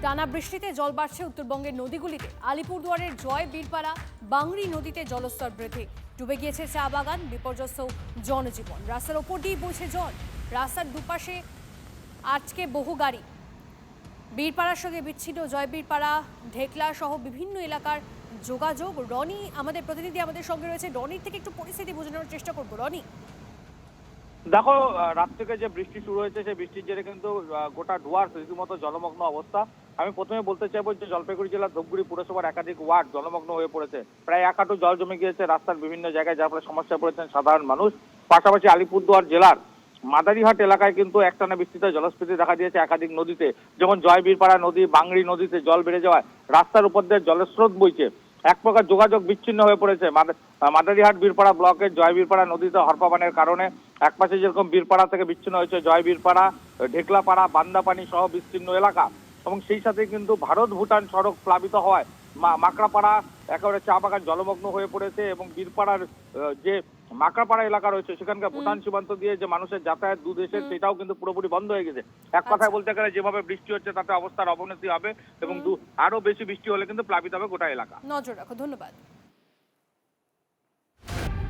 টানা বৃষ্টিতে জল বাড়ছে উত্তরবঙ্গের নদীগুলিতে। আলিপুরদুয়ারের জয় বীরপাড়া বাংরি নদীতে জলস্তর বৃদ্ধি, ডুবে গিয়েছে চা বাগান, বিপর্যস্ত জনজীবন। রাস্তার ওপর দিয়ে বইছে জল, রাস্তার দুপাশে আজকে বহু গাড়ি। বীরপাড়ার সঙ্গে বিচ্ছিন্ন জয় বীরপাড়া, ঢেকলা সহ বিভিন্ন এলাকার যোগাযোগ। রনি আমাদের প্রতিনিধি আমাদের সঙ্গে রয়েছে, রনির থেকে একটু পরিস্থিতি বোঝানোর চেষ্টা করবো। রনি, দেখো, রাত থেকে যে বৃষ্টি শুরু হয়েছে সেই বৃষ্টির জেরে কিন্তু গোটা ডুয়ার্স রীতিমতো জলমগ্ন অবস্থা। আমি প্রথমে বলতে চাইবো যে জলপাইগুড়ি জেলার ধূপগুড়ি পুরসভার একাধিক ওয়ার্ড জলমগ্ন হয়ে পড়েছে। প্রায় 1 হাঁটু জল জমে গিয়েছে রাস্তার বিভিন্ন জায়গায়, যার ফলে সমস্যায় পড়েছেন সাধারণ মানুষ। পাশাপাশি আলিপুরদুয়ার জেলার মাদারিহাট এলাকায় কিন্তু একটানা বৃষ্টিতে জলস্ফীতি দেখা দিয়েছে একাধিক নদীতে, যেমন জয় বীরপাড়া নদী, বাংরি নদীতে জল বেড়ে যাওয়ায় রাস্তার উপর দিয়ে জলের স্রোত বইছে। এক প্রকার যোগাযোগ বিচ্ছিন্ন হয়ে পড়েছে। মাদারিহাট বীরপাড়া ব্লকের জয় বীরপাড়া নদীতে হরপাবানের কারণে একপাশে যেরকম বীরপাড়া থেকে বিচ্ছিন্ন হয়েছে জয় বীরপাড়া, ঢেকলাপাড়া, বান্দাপানি সহ বিস্তীর্ণ এলাকা, এবং সেই সাথে কিন্তু ভারত ভুটান সড়ক প্লাবিত হওয়ায় মাকড়াপাড়া একেবারে চা বাগান জলমগ্ন হয়ে পড়েছে। এবং বীরপাড়ার যে মাকড়াপাড়া এলাকা রয়েছে সেখানকার ভুটান সীমান্ত দিয়ে যে মানুষের যাতায়াত দু দেশের, সেটাও কিন্তু পুরোপুরি বন্ধ হয়ে গেছে। এক কথায় বলতে গেলে যেভাবে বৃষ্টি হচ্ছে তাতে অবস্থার অবনতি হবে, এবং আরো বেশি বৃষ্টি হলে কিন্তু প্লাবিত হবে গোটা এলাকা। নজর রাখো। ধন্যবাদ।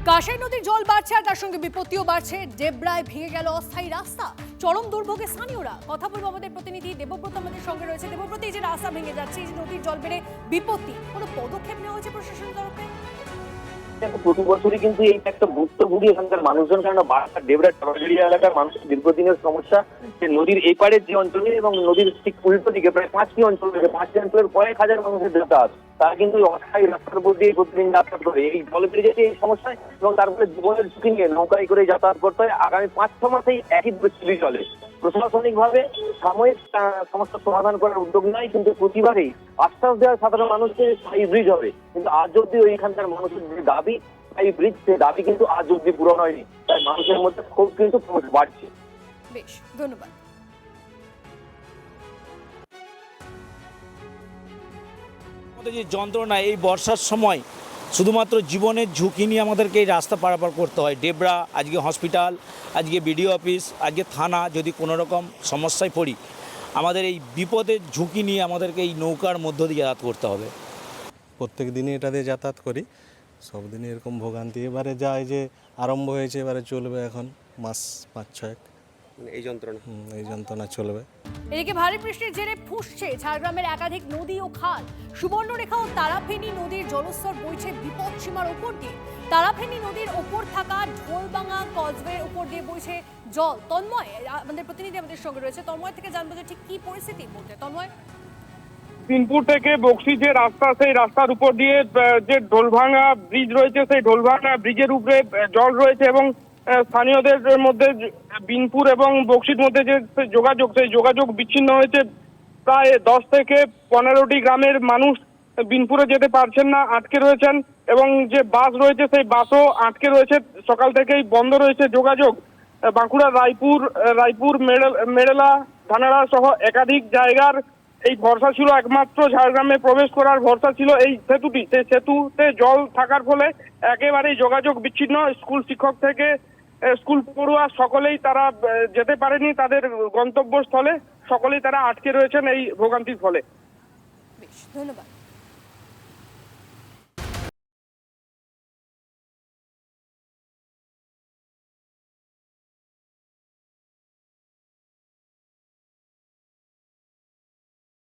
কাঁসাই নদীর জল বাড়ছে আর তার সঙ্গে বিপত্তিও বাড়ছে। ডেবরায় ভেঙে গেল অস্থায়ী রাস্তা, চরম দুর্ভোগে স্থানীয়রা। কথা বলবো আমাদের প্রতিনিধি দেবব্রত আমাদের সঙ্গে রয়েছে। দেবব্রত, এই যে রাস্তা ভেঙে যাচ্ছে, এই যে নদীর জল বেড়ে বিপত্তি, কোনো পদক্ষেপ নেওয়া হয়েছে প্রশাসনের তরফে? প্রতি বছরই কিন্তু এই একটা ভুক্তভোগী এখানকার মানুষজন, কারণ বারবার ডেবরা টরাজড়িয়া এলাকার মানুষের দীর্ঘদিনের সমস্যা যে নদীর এই পাড়ের যে অঞ্চলে এবং নদীর ঠিক উল্টো দিকে প্রায় 5টি অঞ্চল রয়েছে, 5টি অঞ্চলের কয়েক হাজার মানুষের যাতায়াত, তারা কিন্তু অস্থায়ী রাস্তার উপর দিয়ে প্রতিদিন যাতায়াত করে। এই জল বেড়ে যেতে এই সমস্যায়, এবং তারপরে জীবনের ঝুঁকি নিয়ে নৌকায় করে যাতায়াত করতে হয়। আগামী 5-6 মাসেই একই পরিস্থিতি চলে। প্রশাসনিক ভাবে সাময়িক সমস্যার সমাধান করার উদ্যোগ নেয়, কিন্তু প্রতিবারেই আশ্বাস দেওয়া সাধারণ মানুষকে স্থায়ী ব্রিজ হবে, কিন্তু আজ অব্দি ওইখানকার মানুষের যে দাবি স্থায়ী ব্রিজ, সে দাবি কিন্তু আজ অব্দি পূরণ হয়নি। তাই মানুষের মধ্যে ক্ষোভ কিন্তু ক্রমশ বাড়ছে। বেশ, ধন্যবাদ। আমাদের যে যন্ত্রণা এই বর্ষার সময়, শুধুমাত্র জীবনের ঝুঁকি নিয়ে আমাদেরকে এই রাস্তা পারাপার করতে হয়। ডেবরা, আজকে হসপিটাল, আজকে বিডিও অফিস, আজকে থানা, যদি কোনো রকম সমস্যায় পড়ি, আমাদের এই বিপদের ঝুঁকি নিয়ে আমাদেরকে এই নৌকার মধ্য দিয়ে যাতায়াত করতে হবে। প্রত্যেক দিনই এটা দিয়ে যাতায়াত করি, সব দিনই এরকম ভোগান্তি। এবারে যায় যে আরম্ভ হয়েছে, এবারে চলবে এখন মাস 5-6 এই যন্ত্রণা চলবে। এদিকে ভারী বৃষ্টির জেরে ফুঁসছে ঝাড়গ্রামের একাধিক নদী ও খাল। সুবর্ণরেখা ও তারাফেনী নদীর জলস্তর বইছে বিপদ সীমার উপর দিয়ে। তারাফেনী নদীর ওপর থাকা ঢোলবাঙা কজওয়ের উপর দিয়ে বইছে জল। তন্ময় আমাদের প্রতিনিধি আমাদের সঙ্গে রয়েছে, তন্ময় থেকে জানবো যে ঠিক কি পরিস্থিতি বলতে। তন্ময়, বিনপুর থেকে বক্সি যে রাস্তা, সেই রাস্তার উপর দিয়ে যে ঢোলভাঙা ব্রিজ রয়েছে, সেই ঢোলভাঙা ব্রিজের উপরে জল রয়েছে, এবং স্থানীয়দের মধ্যে বিনপুর এবং বক্সির মধ্যে যে যোগাযোগ, সেই যোগাযোগ বিচ্ছিন্ন হয়েছে। প্রায় 10 থেকে 15টি গ্রামের মানুষ বিনপুরে যেতে পারছেন না, আটকে রয়েছেন, এবং যে বাস রয়েছে সেই বাসও আটকে রয়েছে। সকাল থেকেই বন্ধ রয়েছে যোগাযোগ। বাঁকুড়া, রায়পুর, মেড়েলা, ধানাড়া সহ একাধিক জায়গার এই ভরসা ছিল, একমাত্র ঝাড়গ্রামে প্রবেশ করার ভরসা ছিল এই সেতুটি। সেই সেতুতে জল থাকার ফলে একেবারেই যোগাযোগ বিচ্ছিন্ন। স্কুল শিক্ষক থেকে স্কুল পড়ুয়া সকলেই তারা যেতে পারেনি তাদের গন্তব্যস্থলে, সকলেই তারা আটকে রয়েছেন এই ভোগান্তির ফলে। বেশ, ধন্যবাদ।